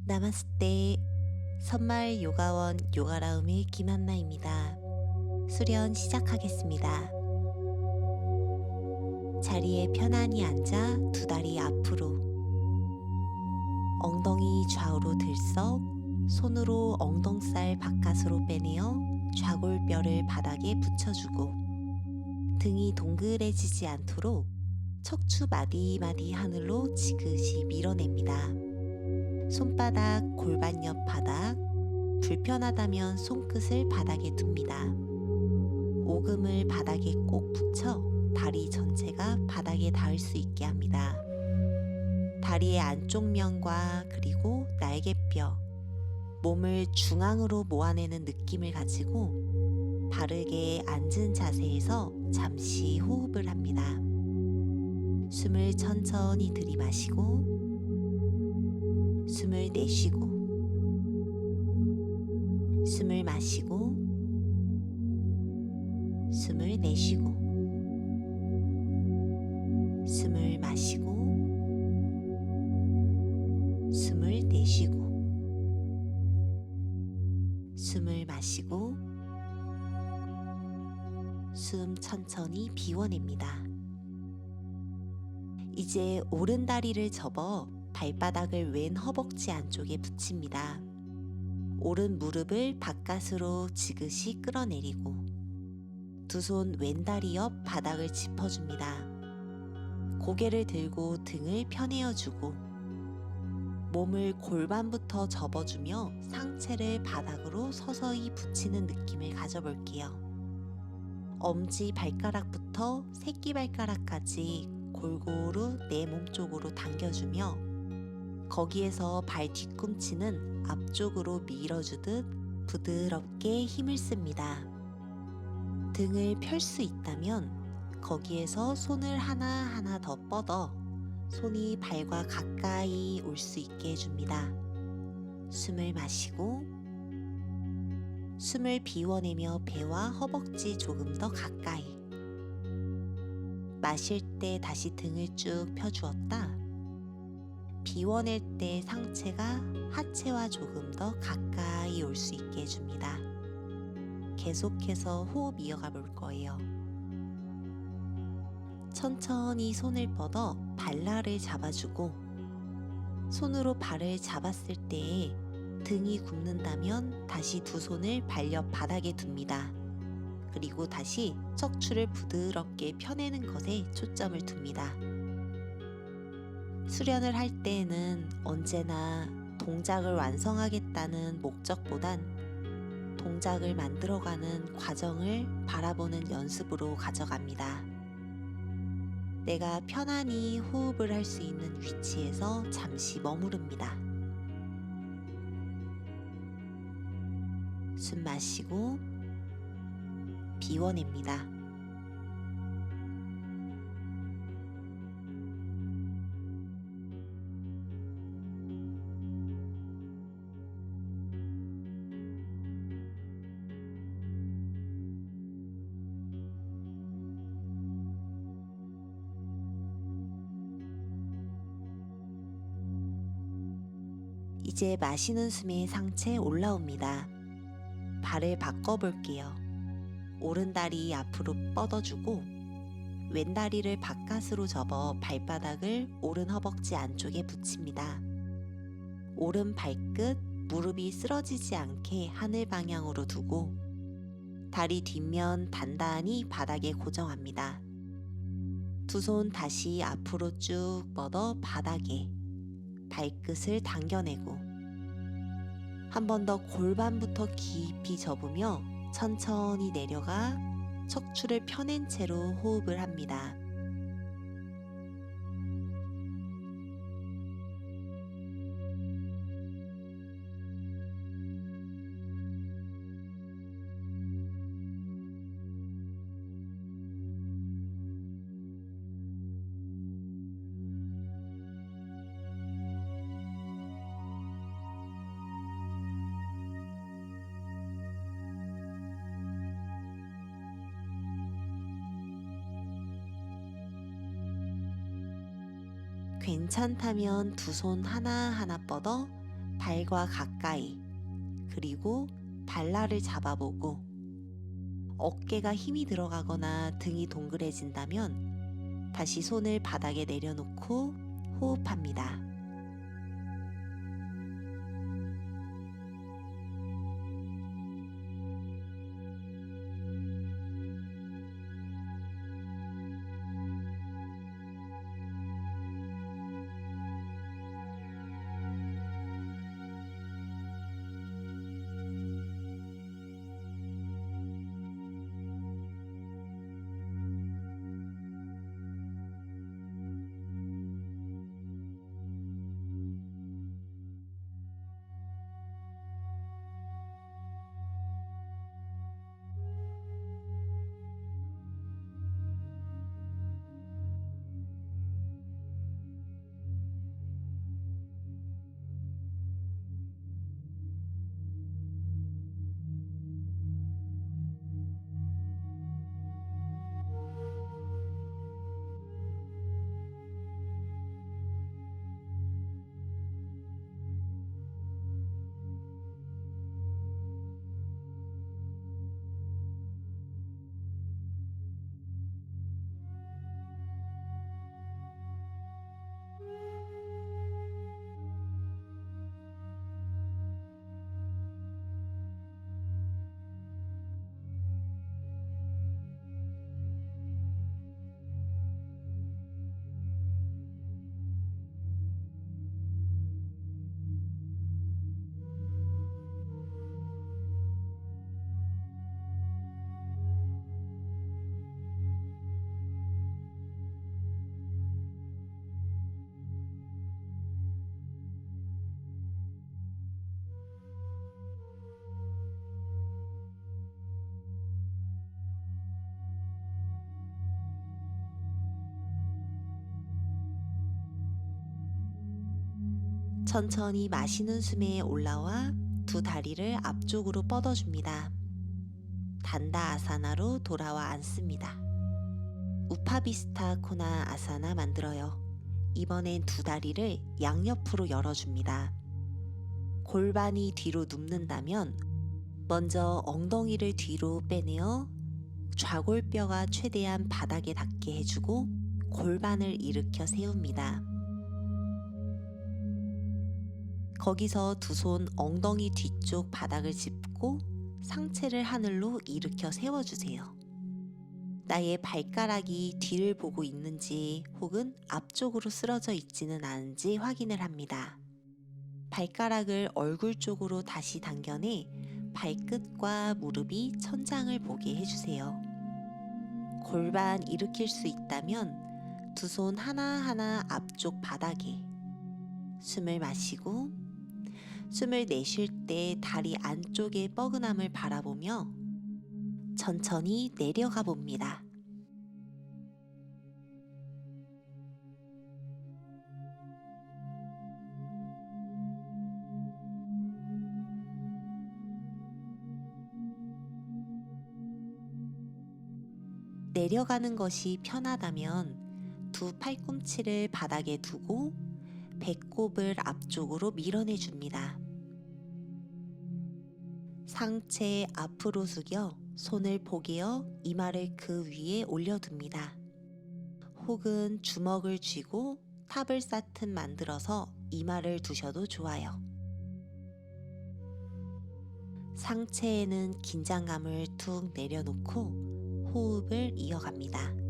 나마스테. 선마을 요가원 요가라움의 김한나입니다. 수련 시작하겠습니다. 자리에 편안히 앉아 두 다리 앞으로, 엉덩이 좌우로 들썩, 손으로 엉덩살 바깥으로 빼내어 좌골뼈를 바닥에 붙여주고, 등이 동그래지지 않도록 척추 마디마디 하늘로 지그시 밀어냅니다. 손바닥 골반 옆 바닥, 불편하다면 손끝을 바닥에 둡니다. 오금을 바닥에 꼭 붙여 다리 전체가 바닥에 닿을 수 있게 합니다. 다리의 안쪽 면과 그리고 날개뼈, 몸을 중앙으로 모아내는 느낌을 가지고 바르게 앉은 자세에서 잠시 호흡을 합니다. 숨을 천천히 들이마시고 숨을 내쉬고, 숨을 마시고 숨을 내쉬고, 숨을 마시고 숨을 내쉬고, 숨을 마시고 숨 천천히 비워냅니다. 이제 오른 다리를 접어 발바닥을 왼 허벅지 안쪽에 붙입니다. 오른 무릎을 바깥으로 지그시 끌어내리고, 두 손 왼다리 옆 바닥을 짚어줍니다. 고개를 들고 등을 편해어주고, 몸을 골반부터 접어주며 상체를 바닥으로 서서히 붙이는 느낌을 가져볼게요. 엄지 발가락부터 새끼발가락까지 골고루 내 몸 쪽으로 당겨주며, 거기에서 발 뒤꿈치는 앞쪽으로 밀어주듯 부드럽게 힘을 씁니다. 등을 펼 수 있다면 거기에서 손을 하나하나 더 뻗어 손이 발과 가까이 올 수 있게 해줍니다. 숨을 마시고, 숨을 비워내며 배와 허벅지 조금 더 가까이. 마실 때 다시 등을 쭉 펴주었다. 비워낼 때 상체가 하체와 조금 더 가까이 올 수 있게 해줍니다. 계속해서 호흡 이어가 볼 거예요. 천천히 손을 뻗어 발날을 잡아주고, 손으로 발을 잡았을 때에 등이 굽는다면 다시 두 손을 발 옆 바닥에 둡니다. 그리고 다시 척추를 부드럽게 펴내는 것에 초점을 둡니다. 수련을 할 때에는 언제나 동작을 완성하겠다는 목적보단 동작을 만들어가는 과정을 바라보는 연습으로 가져갑니다. 내가 편안히 호흡을 할 수 있는 위치에서 잠시 머무릅니다. 숨 마시고 비워냅니다. 이제 마시는 숨에 상체 올라옵니다. 발을 바꿔볼게요. 오른 다리 앞으로 뻗어주고, 왼 다리를 바깥으로 접어 발바닥을 오른 허벅지 안쪽에 붙입니다. 오른 발끝, 무릎이 쓰러지지 않게 하늘 방향으로 두고, 다리 뒷면 단단히 바닥에 고정합니다. 두 손 다시 앞으로 쭉 뻗어 바닥에 발끝을 당겨내고, 한 번 더 골반부터 깊이 접으며 천천히 내려가 척추를 펴낸 채로 호흡을 합니다. 괜찮다면 두 손 하나하나 뻗어 발과 가까이, 그리고 발라를 잡아보고 어깨가 힘이 들어가거나 등이 동그래진다면 다시 손을 바닥에 내려놓고 호흡합니다. 천천히 마시는 숨에 올라와 두 다리를 앞쪽으로 뻗어줍니다. 단다 아사나로 돌아와 앉습니다. 우파비스타 코나 아사나 만들어요. 이번엔 두 다리를 양옆으로 열어줍니다. 골반이 뒤로 눕는다면 먼저 엉덩이를 뒤로 빼내어 좌골뼈가 최대한 바닥에 닿게 해주고 골반을 일으켜 세웁니다. 거기서 두 손 엉덩이 뒤쪽 바닥을 짚고 상체를 하늘로 일으켜 세워주세요. 나의 발가락이 뒤를 보고 있는지 혹은 앞쪽으로 쓰러져 있지는 않은지 확인을 합니다. 발가락을 얼굴 쪽으로 다시 당겨내 발끝과 무릎이 천장을 보게 해주세요. 골반 일으킬 수 있다면 두 손 하나하나 앞쪽 바닥에 숨을 마시고 숨을 내쉴 때 다리 안쪽의 뻐근함을 바라보며 천천히 내려가 봅니다. 내려가는 것이 편하다면 두 팔꿈치를 바닥에 두고 배꼽을 앞쪽으로 밀어내 줍니다. 상체 앞으로 숙여 손을 포개어 이마를 그 위에 올려둡니다. 혹은 주먹을 쥐고 탑을 쌓듯 만들어서 이마를 두셔도 좋아요. 상체에는 긴장감을 툭 내려놓고 호흡을 이어갑니다.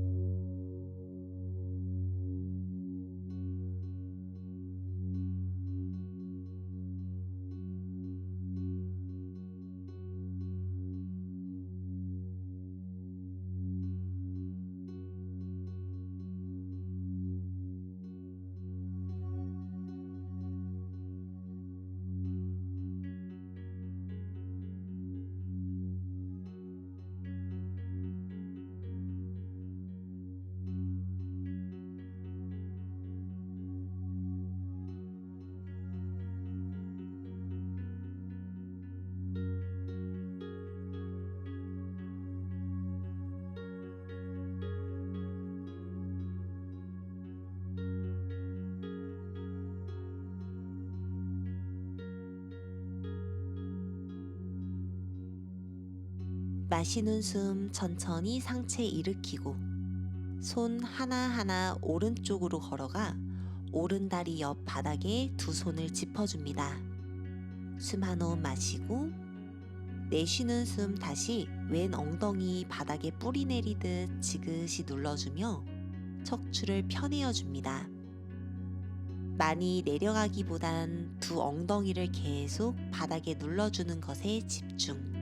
마시는 숨 천천히 상체 일으키고 손 하나하나 오른쪽으로 걸어가 오른다리 옆 바닥에 두 손을 짚어줍니다. 숨 한 호흡 마시고 내쉬는 숨 다시 왼 엉덩이 바닥에 뿌리 내리듯 지그시 눌러주며 척추를 편해여줍니다. 많이 내려가기보단 두 엉덩이를 계속 바닥에 눌러주는 것에 집중.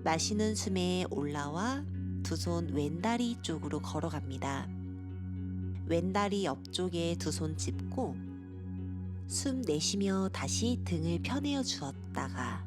마시는 숨에 올라와 두 손 왼다리 쪽으로 걸어갑니다. 왼다리 옆쪽에 두 손 짚고 숨 내쉬며 다시 등을 편해여 주었다가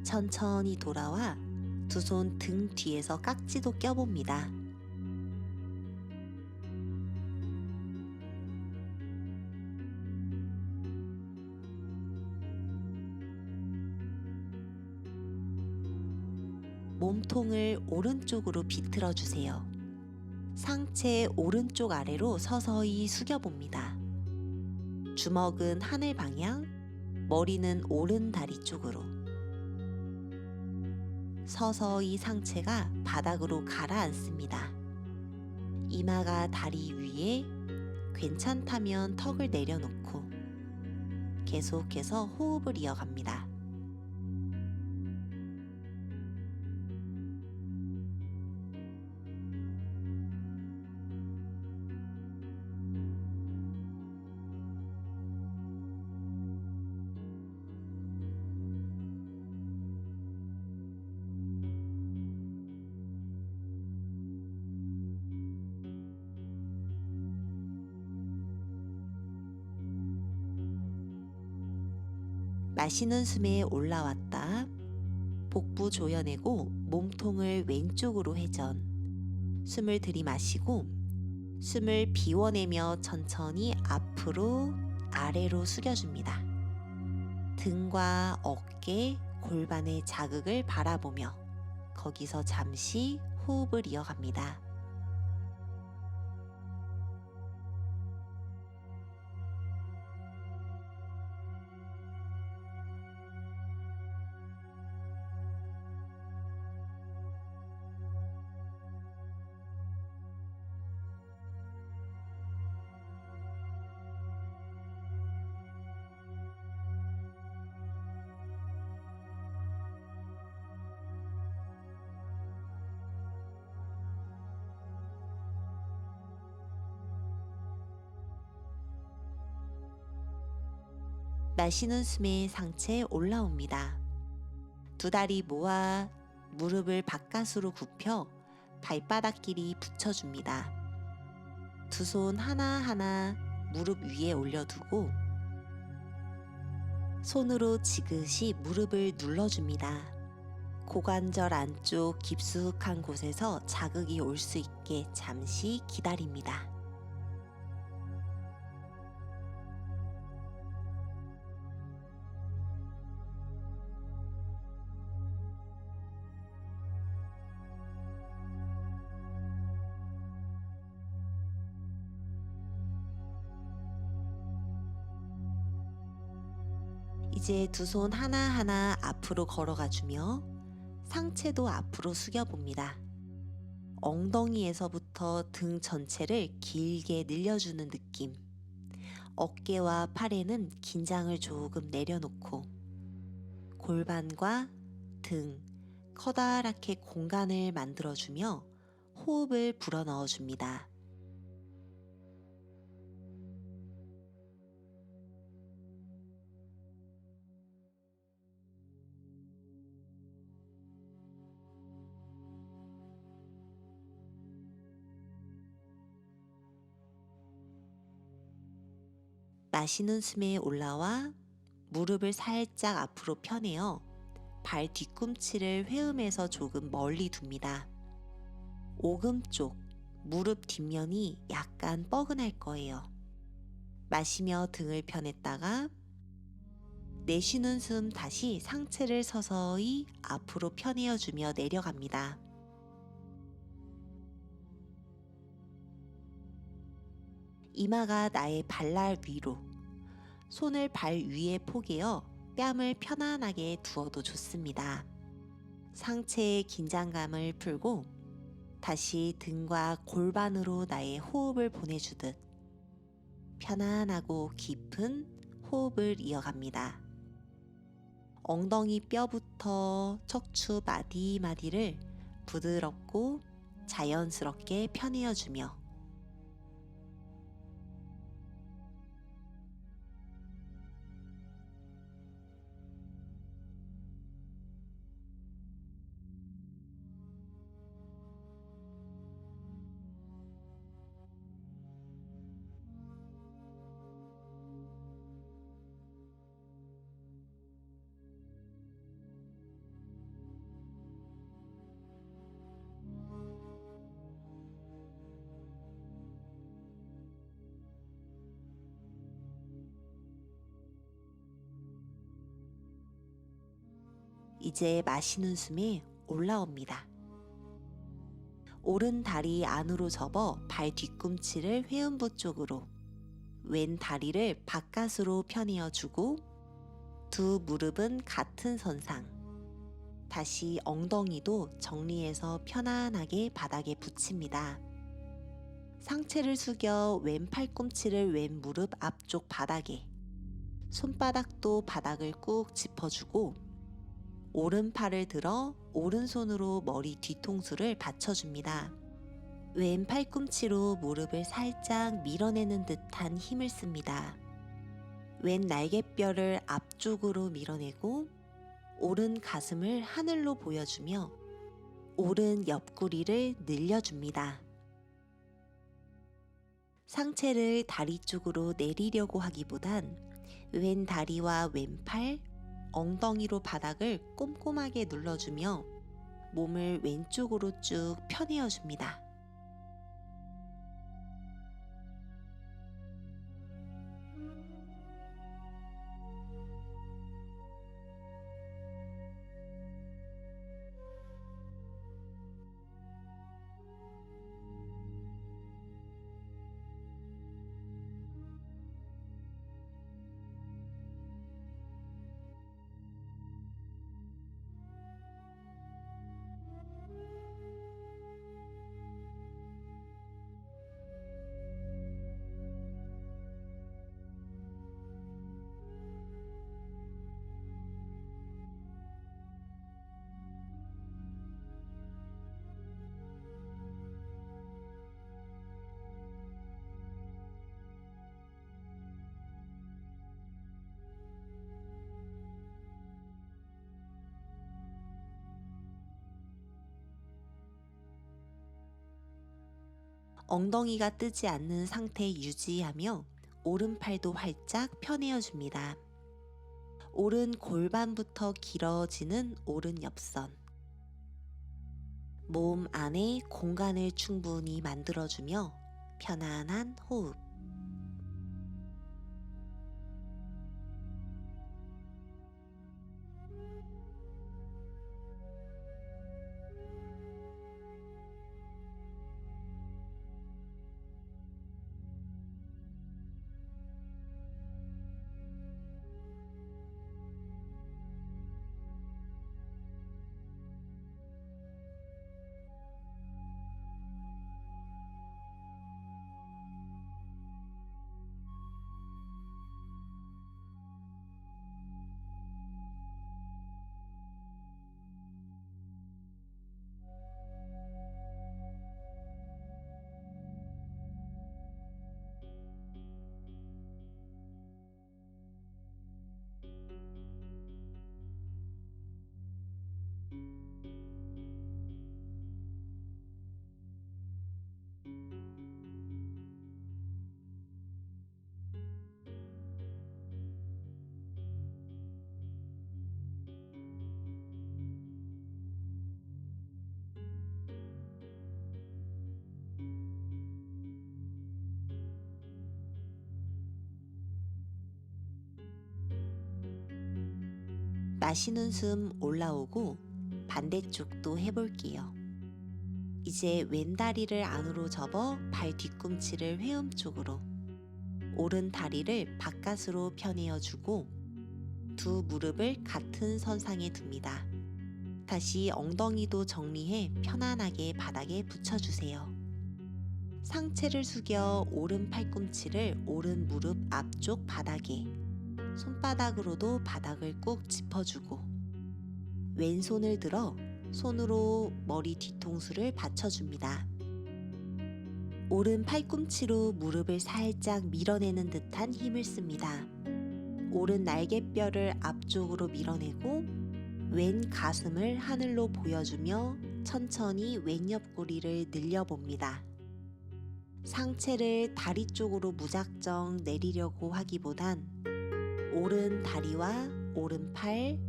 천천히 돌아와 두 손 등 뒤에서 깍지도 껴봅니다. 몸통을 오른쪽으로 비틀어 주세요. 상체 오른쪽 아래로 서서히 숙여봅니다. 주먹은 하늘 방향, 머리는 오른 다리 쪽으로. 서서히 상체가 바닥으로 가라앉습니다. 이마가 다리 위에, 괜찮다면 턱을 내려놓고 계속해서 호흡을 이어갑니다. 마시는 숨에 올라왔다. 복부 조여내고 몸통을 왼쪽으로 회전. 숨을 들이마시고 숨을 비워내며 천천히 앞으로 아래로 숙여줍니다. 등과 어깨, 골반의 자극을 바라보며 거기서 잠시 호흡을 이어갑니다. 마시는 숨에 상체 올라옵니다. 두 다리 모아 무릎을 바깥으로 굽혀 발바닥끼리 붙여줍니다. 두 손 하나하나 무릎 위에 올려두고 손으로 지그시 무릎을 눌러줍니다. 고관절 안쪽 깊숙한 곳에서 자극이 올 수 있게 잠시 기다립니다. 이제 두 손 하나하나 앞으로 걸어가주며 상체도 앞으로 숙여봅니다. 엉덩이에서부터 등 전체를 길게 늘려주는 느낌. 어깨와 팔에는 긴장을 조금 내려놓고 골반과 등 커다랗게 공간을 만들어주며 호흡을 불어넣어줍니다. 마시는 숨에 올라와 무릎을 살짝 앞으로 펴내어 발 뒤꿈치를 회음해서 조금 멀리 둡니다. 오금 쪽 무릎 뒷면이 약간 뻐근할 거예요. 마시며 등을 펴냈다가 내쉬는 숨 다시 상체를 서서히 앞으로 펴내어주며 내려갑니다. 이마가 나의 발날 위로, 손을 발 위에 포개어 뺨을 편안하게 두어도 좋습니다. 상체의 긴장감을 풀고 다시 등과 골반으로 나의 호흡을 보내주듯 편안하고 깊은 호흡을 이어갑니다. 엉덩이 뼈부터 척추 마디마디를 부드럽고 자연스럽게 펴내어주며 이제 마시는 숨에 올라옵니다. 오른 다리 안으로 접어 발 뒤꿈치를 회음부 쪽으로, 왼 다리를 바깥으로 펴내어주고 두 무릎은 같은 선상. 다시 엉덩이도 정리해서 편안하게 바닥에 붙입니다. 상체를 숙여 왼 팔꿈치를 왼 무릎 앞쪽 바닥에, 손바닥도 바닥을 꾹 짚어주고 오른팔을 들어 오른손으로 머리 뒤통수를 받쳐줍니다. 왼 팔꿈치로 무릎을 살짝 밀어내는 듯한 힘을 씁니다. 왼 날개뼈를 앞쪽으로 밀어내고 오른 가슴을 하늘로 보여주며 오른 옆구리를 늘려줍니다. 상체를 다리 쪽으로 내리려고 하기보단 왼 다리와 왼팔, 엉덩이로 바닥을 꼼꼼하게 눌러주며 몸을 왼쪽으로 쭉 펴내어줍니다. 엉덩이가 뜨지 않는 상태 유지하며 오른팔도 활짝 펴내어줍니다. 오른 골반부터 길어지는 오른 옆선. 몸 안에 공간을 충분히 만들어주며 편안한 호흡. 마시는 숨 올라오고 반대쪽도 해볼게요. 이제 왼다리를 안으로 접어 발 뒤꿈치를 회음 쪽으로, 오른 다리를 바깥으로 펴내어 주고 두 무릎을 같은 선상에 둡니다. 다시 엉덩이도 정리해 편안하게 바닥에 붙여주세요. 상체를 숙여 오른 팔꿈치를 오른 무릎 앞쪽 바닥에, 손바닥으로도 바닥을 꾹 짚어주고 왼손을 들어 손으로 머리 뒤통수를 받쳐줍니다. 오른 팔꿈치로 무릎을 살짝 밀어내는 듯한 힘을 씁니다. 오른 날개뼈를 앞쪽으로 밀어내고 왼 가슴을 하늘로 보여주며 천천히 왼 옆구리를 늘려봅니다. 상체를 다리 쪽으로 무작정 내리려고 하기보단 오른 다리와 오른 팔,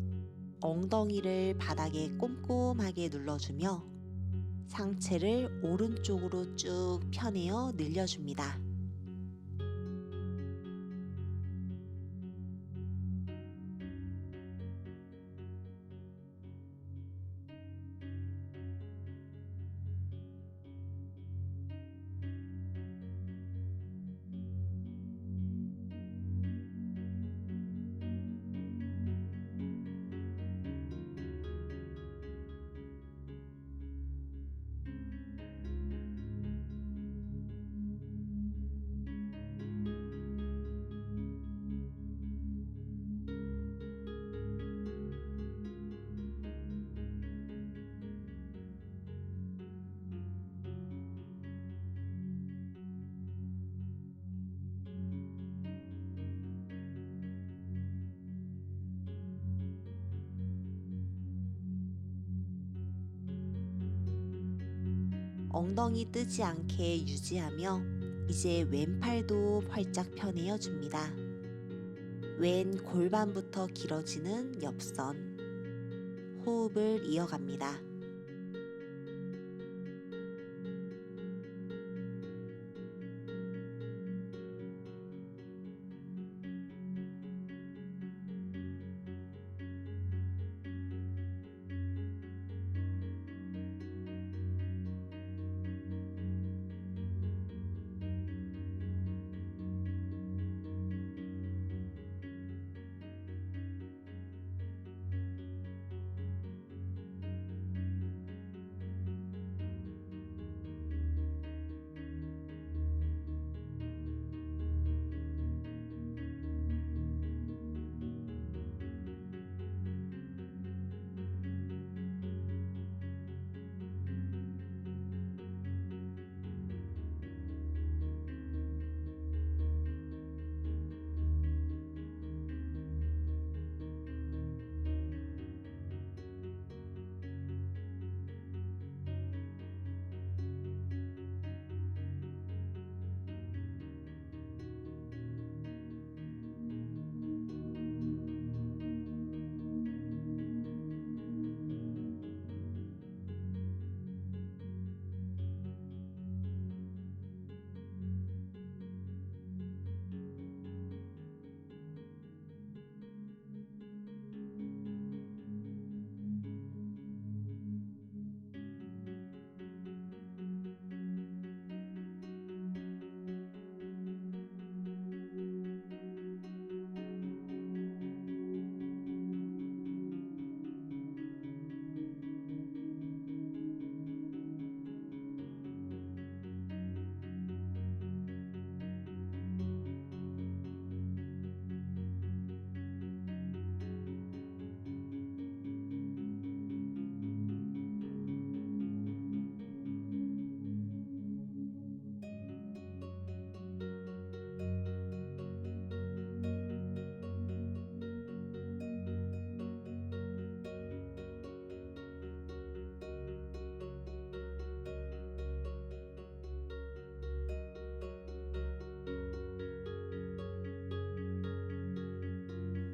엉덩이를 바닥에 꼼꼼하게 눌러주며 상체를 오른쪽으로 쭉 펴내어 늘려줍니다. 엉덩이 뜨지 않게 유지하며 이제 왼팔도 활짝 펴내어 줍니다. 왼 골반부터 길어지는 옆선, 호흡을 이어갑니다.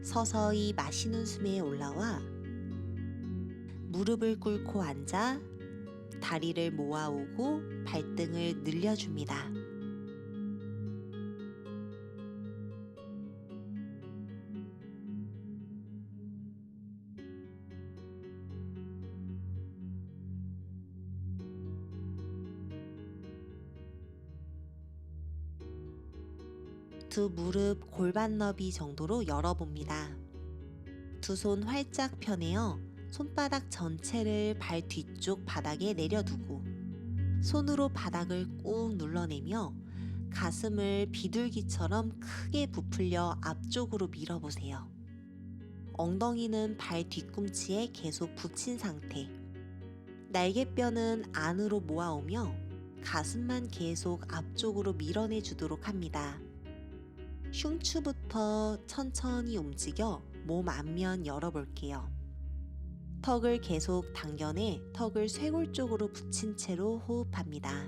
서서히 마시는 숨에 올라와 무릎을 꿇고 앉아 다리를 모아오고 발등을 늘려줍니다. 두 무릎 골반 너비 정도로 열어봅니다. 두 손 활짝 펴내어 손바닥 전체를 발 뒤쪽 바닥에 내려두고 손으로 바닥을 꾹 눌러내며 가슴을 비둘기처럼 크게 부풀려 앞쪽으로 밀어보세요. 엉덩이는 발 뒤꿈치에 계속 붙인 상태. 날개뼈는 안으로 모아오며 가슴만 계속 앞쪽으로 밀어내 주도록 합니다. 흉추부터 천천히 움직여 몸 앞면 열어볼게요. 턱을 계속 당겨내 턱을 쇄골 쪽으로 붙인 채로 호흡합니다.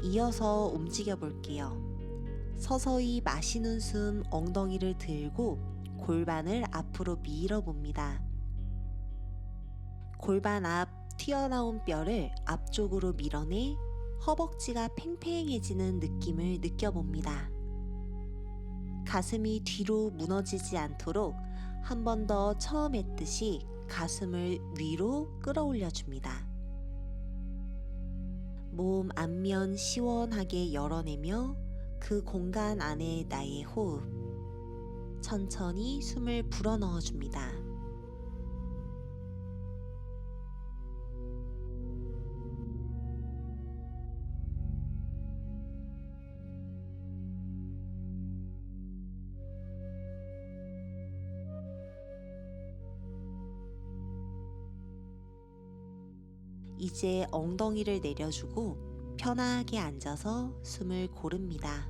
이어서 움직여 볼게요. 서서히 마시는 숨 엉덩이를 들고 골반을 앞으로 밀어봅니다. 골반 앞 튀어나온 뼈를 앞쪽으로 밀어내 허벅지가 팽팽해지는 느낌을 느껴봅니다. 가슴이 뒤로 무너지지 않도록 한 번 더 처음 했듯이 가슴을 위로 끌어올려 줍니다. 몸 앞면 시원하게 열어내며 그 공간 안에 나의 호흡. 천천히 숨을 불어넣어 줍니다. 이제 엉덩이를 내려주고 편하게 앉아서 숨을 고릅니다.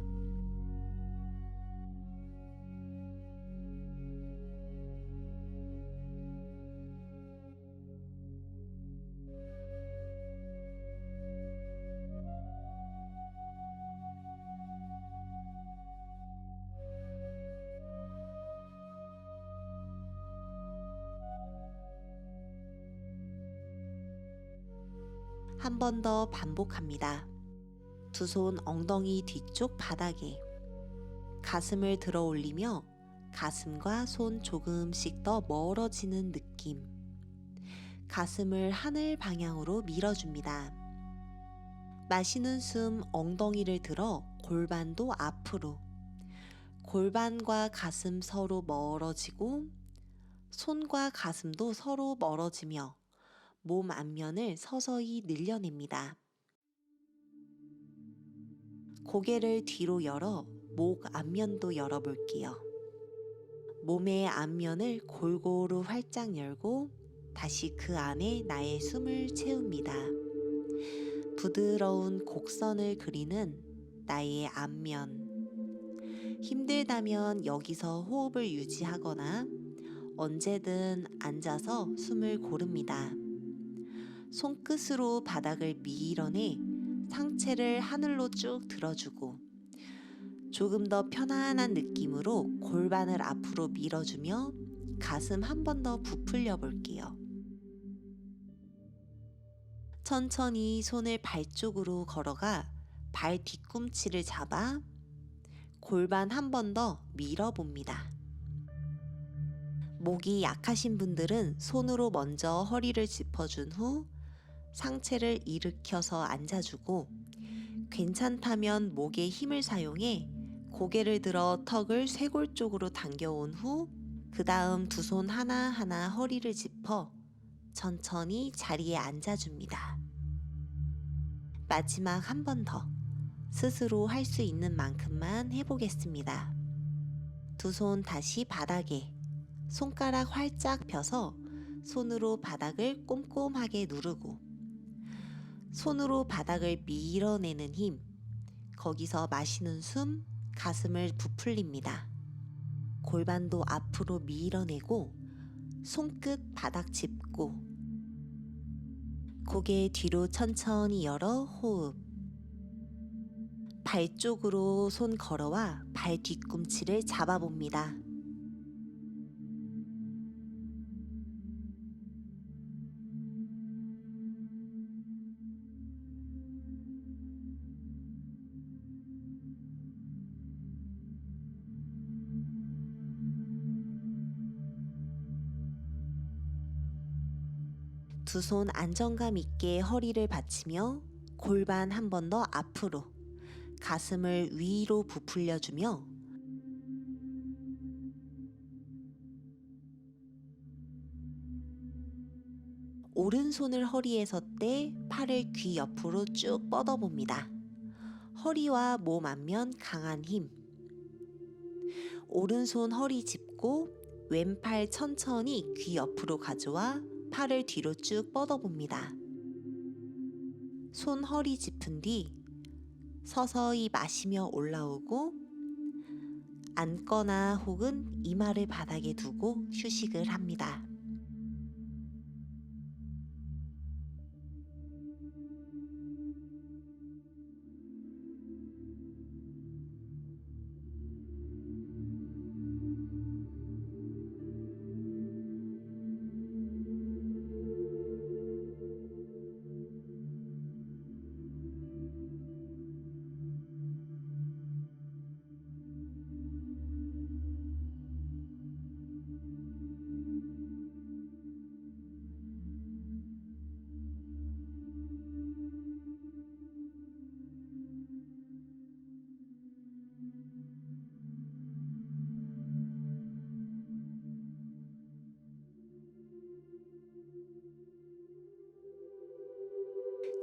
한 번 더 반복합니다. 두 손 엉덩이 뒤쪽 바닥에 가슴을 들어 올리며 가슴과 손 조금씩 더 멀어지는 느낌. 가슴을 하늘 방향으로 밀어줍니다. 마시는 숨 엉덩이를 들어 골반도 앞으로. 골반과 가슴 서로 멀어지고 손과 가슴도 서로 멀어지며 몸 앞면을 서서히 늘려냅니다. 고개를 뒤로 열어 목 앞면도 열어볼게요. 몸의 앞면을 골고루 활짝 열고 다시 그 안에 나의 숨을 채웁니다. 부드러운 곡선을 그리는 나의 앞면. 힘들다면 여기서 호흡을 유지하거나 언제든 앉아서 숨을 고릅니다. 손끝으로 바닥을 밀어내 상체를 하늘로 쭉 들어주고 조금 더 편안한 느낌으로 골반을 앞으로 밀어주며 가슴 한 번 더 부풀려 볼게요. 천천히 손을 발 쪽으로 걸어가 발 뒤꿈치를 잡아 골반 한 번 더 밀어봅니다. 목이 약하신 분들은 손으로 먼저 허리를 짚어준 후 상체를 일으켜서 앉아주고 괜찮다면 목에 힘을 사용해 고개를 들어 턱을 쇄골 쪽으로 당겨온 후 그 다음 두 손 하나하나 허리를 짚어 천천히 자리에 앉아줍니다. 마지막 한 번 더 스스로 할 수 있는 만큼만 해보겠습니다. 두 손 다시 바닥에 손가락 활짝 펴서 손으로 바닥을 꼼꼼하게 누르고 손으로 바닥을 밀어내는 힘, 거기서 마시는 숨, 가슴을 부풀립니다. 골반도 앞으로 밀어내고 손끝 바닥 짚고 고개 뒤로 천천히 열어 호흡. 발 쪽으로 손 걸어와 발 뒤꿈치를 잡아봅니다. 두 손 안정감 있게 허리를 받치며 골반 한 번 더 앞으로, 가슴을 위로 부풀려주며 오른손을 허리에 섰대 팔을 귀 옆으로 쭉 뻗어봅니다. 허리와 몸 앞면 강한 힘. 오른손 허리 짚고 왼팔 천천히 귀 옆으로 가져와 팔을 뒤로 쭉 뻗어봅니다. 손 허리 짚은 뒤 서서히 마시며 올라오고 앉거나 혹은 이마를 바닥에 두고 휴식을 합니다.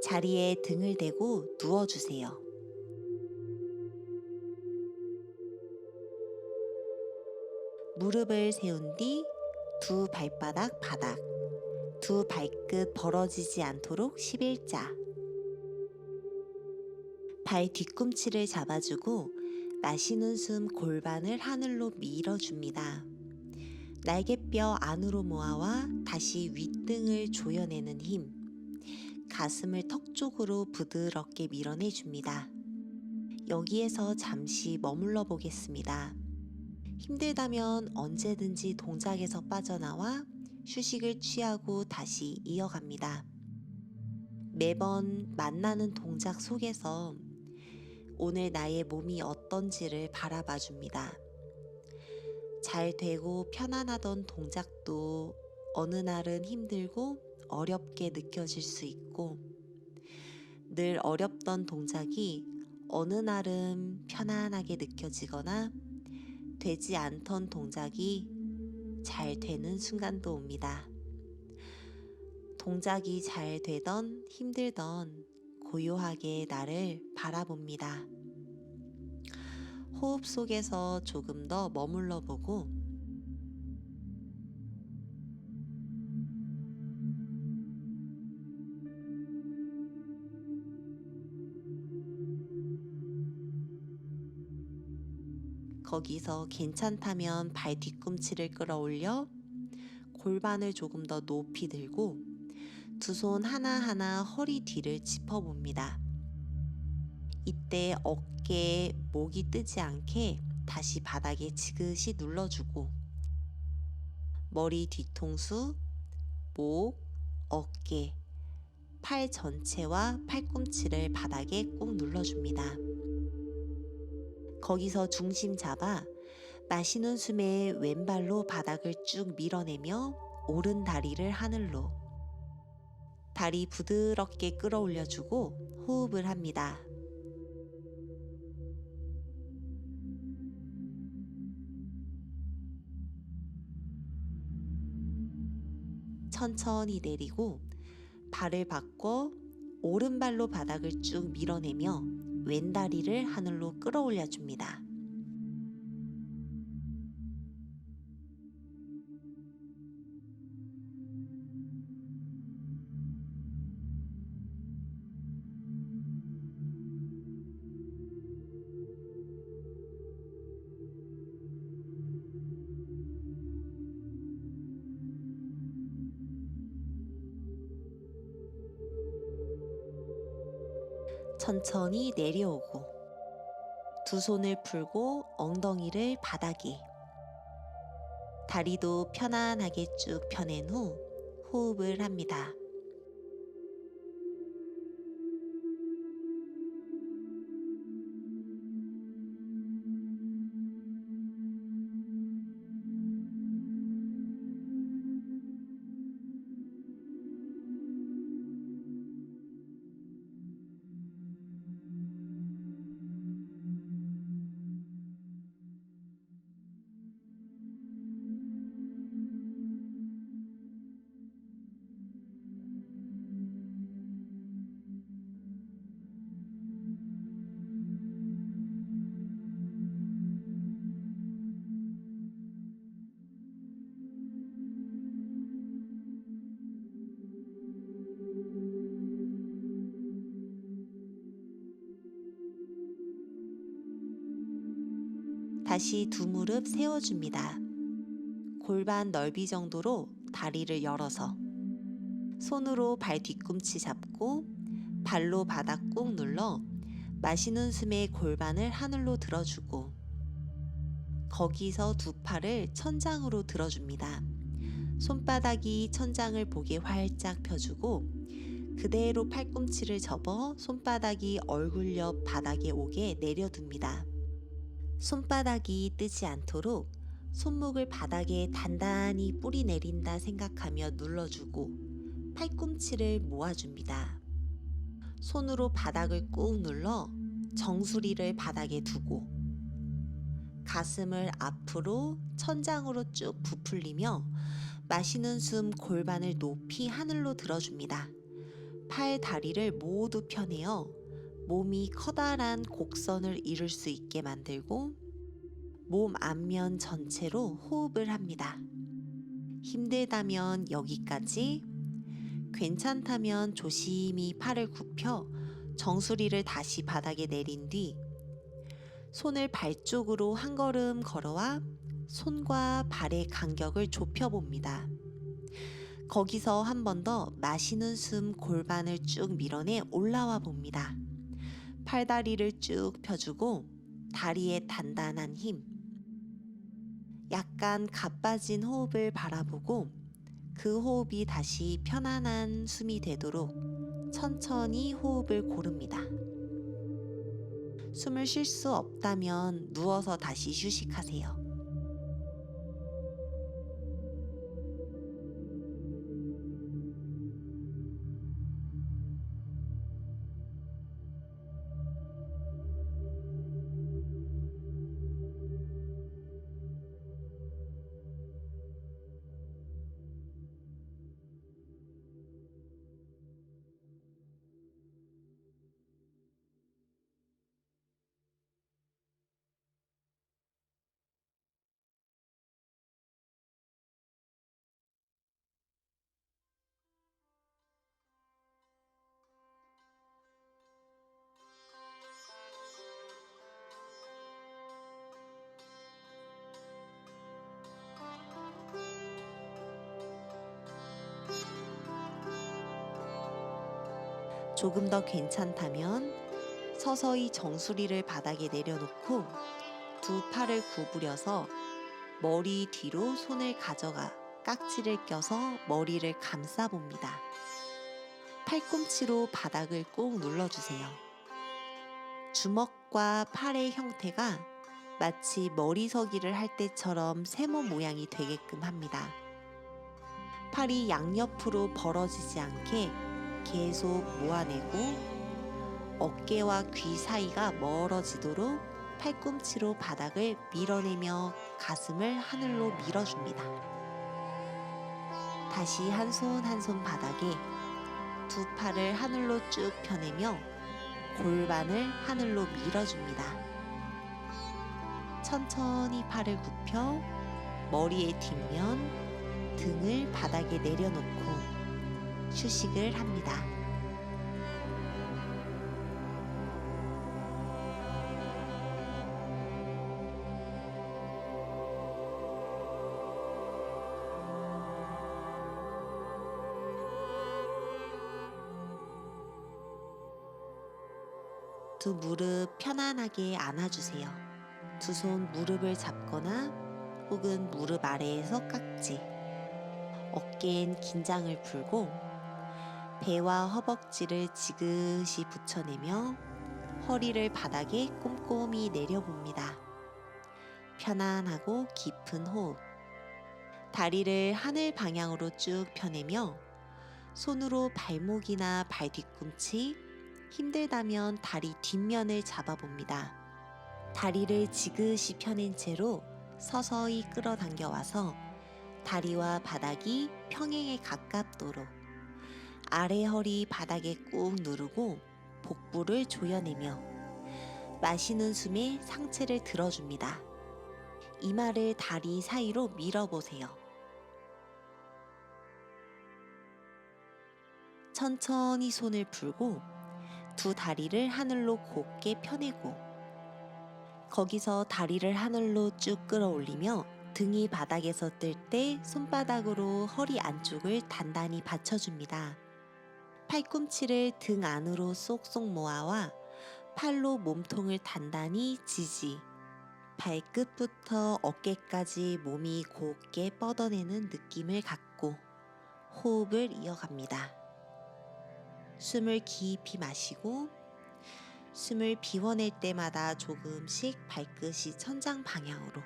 자리에 등을 대고 누워주세요. 무릎을 세운 뒤 두 발바닥 바닥, 두 발끝 벌어지지 않도록 11자. 발 뒤꿈치를 잡아주고 마시는 숨 골반을 하늘로 밀어줍니다. 날개뼈 안으로 모아와 다시 윗등을 조여내는 힘. 가슴을 턱 쪽으로 부드럽게 밀어내줍니다. 여기에서 잠시 머물러 보겠습니다. 힘들다면 언제든지 동작에서 빠져나와 휴식을 취하고 다시 이어갑니다. 매번 만나는 동작 속에서 오늘 나의 몸이 어떤지를 바라봐 줍니다. 잘 되고 편안하던 동작도 어느 날은 힘들고 어렵게 느껴질 수 있고, 늘 어렵던 동작이 어느 날은 편안하게 느껴지거나 되지 않던 동작이 잘 되는 순간도 옵니다. 동작이 잘 되던 힘들던 고요하게 나를 바라봅니다. 호흡 속에서 조금 더 머물러 보고 거기서 괜찮다면 발 뒤꿈치를 끌어올려 골반을 조금 더 높이 들고 두 손 하나하나 허리 뒤를 짚어봅니다. 이때 어깨, 목이 뜨지 않게 다시 바닥에 지그시 눌러주고 머리 뒤통수, 목, 어깨, 팔 전체와 팔꿈치를 바닥에 꾹 눌러줍니다. 거기서 중심 잡아 마시는 숨에 왼발로 바닥을 쭉 밀어내며 오른 다리를 하늘로, 다리 부드럽게 끌어올려주고 호흡을 합니다. 천천히 내리고 발을 바꿔 오른발로 바닥을 쭉 밀어내며 왼다리를 하늘로 끌어올려줍니다. 천천히 내려오고 두 손을 풀고 엉덩이를 바닥에 다리도 편안하게 쭉 펴낸 후 호흡을 합니다. 다시 두 무릎 세워줍니다. 골반 넓이 정도로 다리를 열어서 손으로 발 뒤꿈치 잡고 발로 바닥 꾹 눌러 마시는 숨에 골반을 하늘로 들어주고 거기서 두 팔을 천장으로 들어줍니다. 손바닥이 천장을 보게 활짝 펴주고 그대로 팔꿈치를 접어 손바닥이 얼굴 옆 바닥에 오게 내려둡니다. 손바닥이 뜨지 않도록 손목을 바닥에 단단히 뿌리 내린다 생각하며 눌러주고 팔꿈치를 모아줍니다. 손으로 바닥을 꾹 눌러 정수리를 바닥에 두고 가슴을 앞으로 천장으로 쭉 부풀리며 마시는 숨 골반을 높이 하늘로 들어줍니다. 팔, 다리를 모두 펴내어 몸이 커다란 곡선을 이룰 수 있게 만들고 몸 앞면 전체로 호흡을 합니다. 힘들다면 여기까지, 괜찮다면 조심히 팔을 굽혀 정수리를 다시 바닥에 내린 뒤 손을 발 쪽으로 한 걸음 걸어와 손과 발의 간격을 좁혀봅니다. 거기서 한 번 더 마시는 숨 골반을 쭉 밀어내 올라와 봅니다. 팔다리를 쭉 펴주고 다리에 단단한 힘, 약간 가빠진 호흡을 바라보고 그 호흡이 다시 편안한 숨이 되도록 천천히 호흡을 고릅니다. 숨을 쉴 수 없다면 누워서 다시 휴식하세요. 조금 더 괜찮다면 서서히 정수리를 바닥에 내려놓고 두 팔을 구부려서 머리 뒤로 손을 가져가 깍지를 껴서 머리를 감싸봅니다. 팔꿈치로 바닥을 꾹 눌러주세요. 주먹과 팔의 형태가 마치 머리서기를 할 때처럼 세모 모양이 되게끔 합니다. 팔이 양옆으로 벌어지지 않게 계속 모아내고 어깨와 귀 사이가 멀어지도록 팔꿈치로 바닥을 밀어내며 가슴을 하늘로 밀어줍니다. 다시 한 손 한 손 바닥에 두 팔을 하늘로 쭉 펴내며 골반을 하늘로 밀어줍니다. 천천히 팔을 굽혀 머리의 뒷면, 등을 바닥에 내려놓고 휴식을 합니다. 두 무릎 편안하게 안아주세요. 두 손 무릎을 잡거나 혹은 무릎 아래에서 깍지, 어깨엔 긴장을 풀고 배와 허벅지를 지그시 붙여내며 허리를 바닥에 꼼꼼히 내려봅니다. 편안하고 깊은 호흡. 다리를 하늘 방향으로 쭉 펴내며 손으로 발목이나 발 뒤꿈치, 힘들다면 다리 뒷면을 잡아봅니다. 다리를 지그시 펴낸 채로 서서히 끌어당겨 와서 다리와 바닥이 평행에 가깝도록 아래 허리 바닥에 꾹 누르고 복부를 조여내며 마시는 숨에 상체를 들어줍니다. 이마를 다리 사이로 밀어보세요. 천천히 손을 풀고 두 다리를 하늘로 곧게 펴내고 거기서 다리를 하늘로 쭉 끌어올리며 등이 바닥에서 뜰 때 손바닥으로 허리 안쪽을 단단히 받쳐줍니다. 팔꿈치를 등 안으로 쏙쏙 모아와 팔로 몸통을 단단히 지지, 발끝부터 어깨까지 몸이 곧게 뻗어내는 느낌을 갖고 호흡을 이어갑니다. 숨을 깊이 마시고 숨을 비워낼 때마다 조금씩 발끝이 천장 방향으로,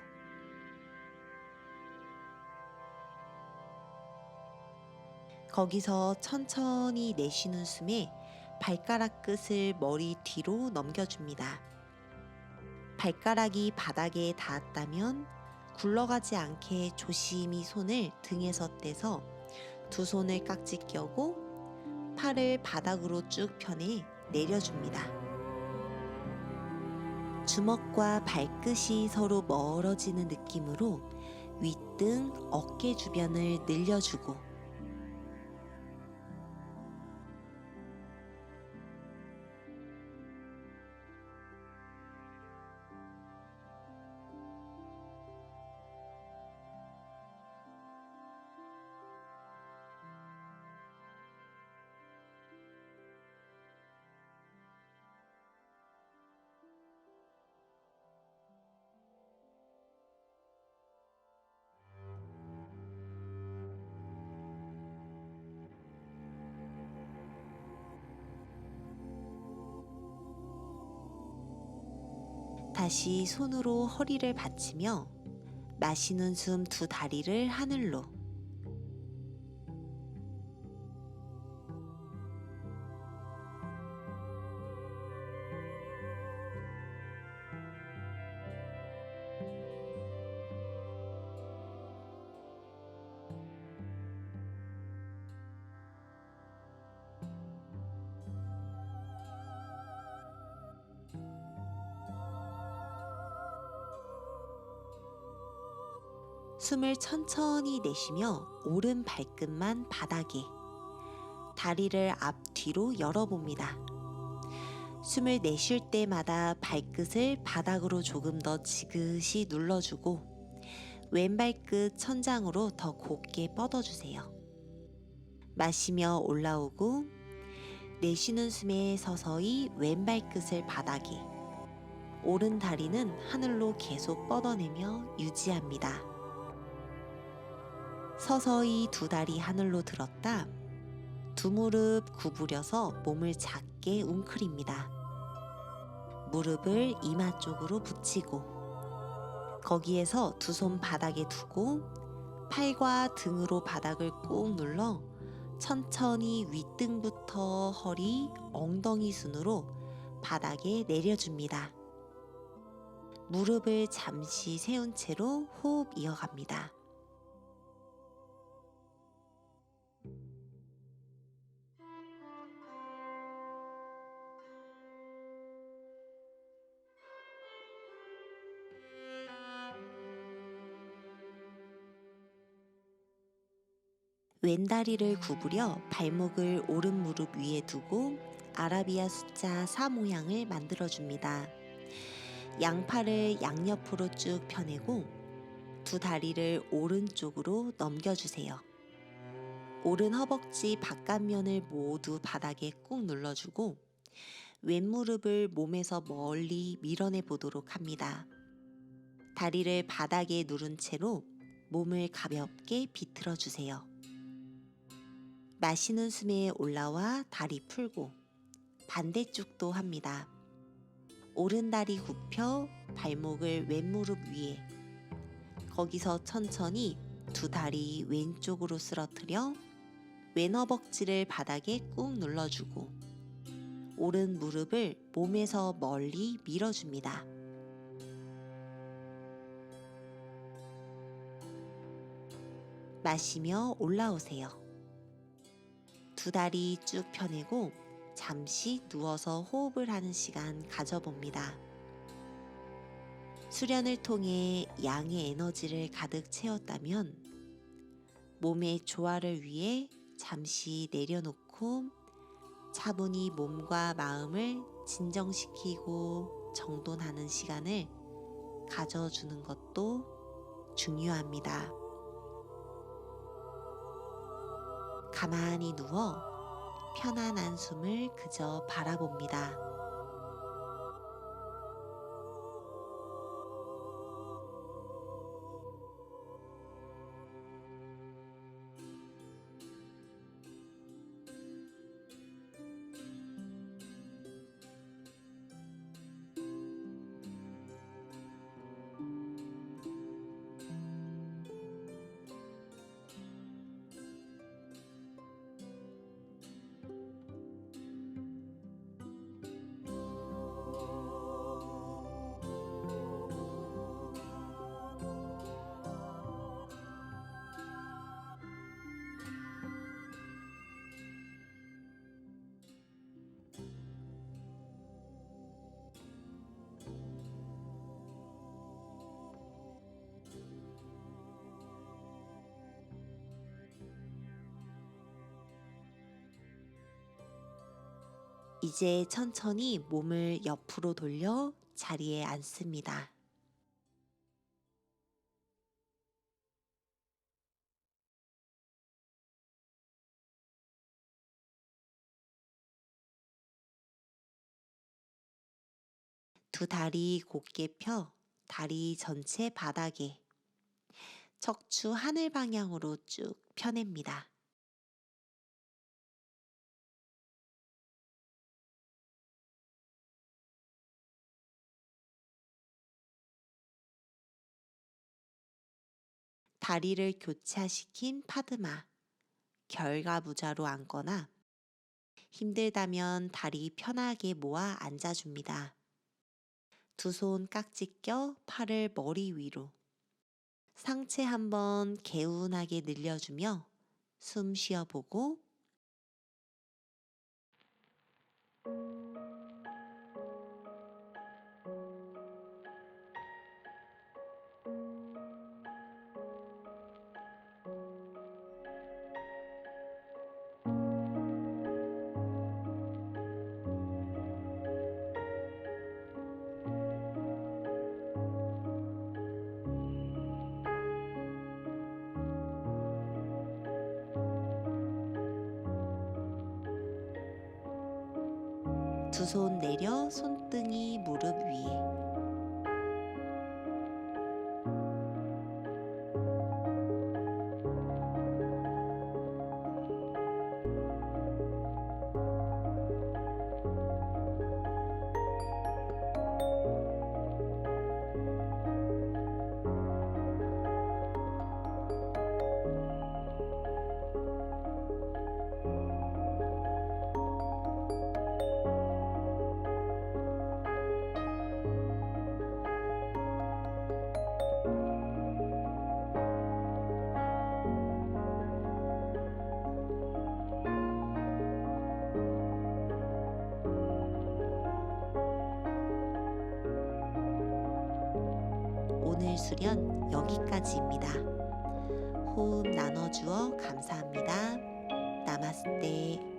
거기서 천천히 내쉬는 숨에 발가락 끝을 머리 뒤로 넘겨줍니다. 발가락이 바닥에 닿았다면 굴러가지 않게 조심히 손을 등에서 떼서 두 손을 깍지 껴고 팔을 바닥으로 쭉 펴내 내려줍니다. 주먹과 발끝이 서로 멀어지는 느낌으로 윗등, 어깨 주변을 늘려주고 다시 손으로 허리를 받치며 마시는 숨 두 다리를 하늘로, 숨을 천천히 내쉬며 오른 발끝만 바닥에, 다리를 앞뒤로 열어봅니다. 숨을 내쉴 때마다 발끝을 바닥으로 조금 더 지그시 눌러주고 왼발끝 천장으로 더 곧게 뻗어주세요. 마시며 올라오고 내쉬는 숨에 서서히 왼발끝을 바닥에, 오른 다리는 하늘로 계속 뻗어내며 유지합니다. 서서히 두 다리 하늘로 들었다 두 무릎 구부려서 몸을 작게 웅크립니다. 무릎을 이마 쪽으로 붙이고 거기에서 두 손 바닥에 두고 팔과 등으로 바닥을 꾹 눌러 천천히 윗등부터 허리, 엉덩이 순으로 바닥에 내려줍니다. 무릎을 잠시 세운 채로 호흡 이어갑니다. 왼다리를 구부려 발목을 오른 무릎 위에 두고 아라비아 숫자 4 모양을 만들어줍니다. 양팔을 양옆으로 쭉 펴내고 두 다리를 오른쪽으로 넘겨주세요. 오른 허벅지 바깥면을 모두 바닥에 꾹 눌러주고 왼무릎을 몸에서 멀리 밀어내 보도록 합니다. 다리를 바닥에 누른 채로 몸을 가볍게 비틀어 주세요. 마시는 숨에 올라와 다리 풀고 반대쪽도 합니다. 오른 다리 굽혀 발목을 왼무릎 위에, 거기서 천천히 두 다리 왼쪽으로 쓰러뜨려 왼 허벅지를 바닥에 꾹 눌러주고 오른 무릎을 몸에서 멀리 밀어줍니다. 마시며 올라오세요. 두 다리 쭉 펴내고 잠시 누워서 호흡을 하는 시간 가져봅니다. 수련을 통해 양의 에너지를 가득 채웠다면 몸의 조화를 위해 잠시 내려놓고 차분히 몸과 마음을 진정시키고 정돈하는 시간을 가져주는 것도 중요합니다. 가만히 누워 편안한 숨을 그저 바라봅니다. 이제 천천히 몸을 옆으로 돌려 자리에 앉습니다. 두 다리 곧게 펴 다리 전체 바닥에, 척추 하늘 방향으로 쭉 펴냅니다. 다리를 교차시킨 파드마, 결과부자로 앉거나 힘들다면 다리 편하게 모아 앉아줍니다. 두 손 깍지 껴 팔을 머리 위로, 상체 한번 개운하게 늘려주며 숨 쉬어보고 두 손 내려 손등이 무릎 위에, 오늘 수련 여기까지입니다. 호흡 나눠주어 감사합니다. 나마스테.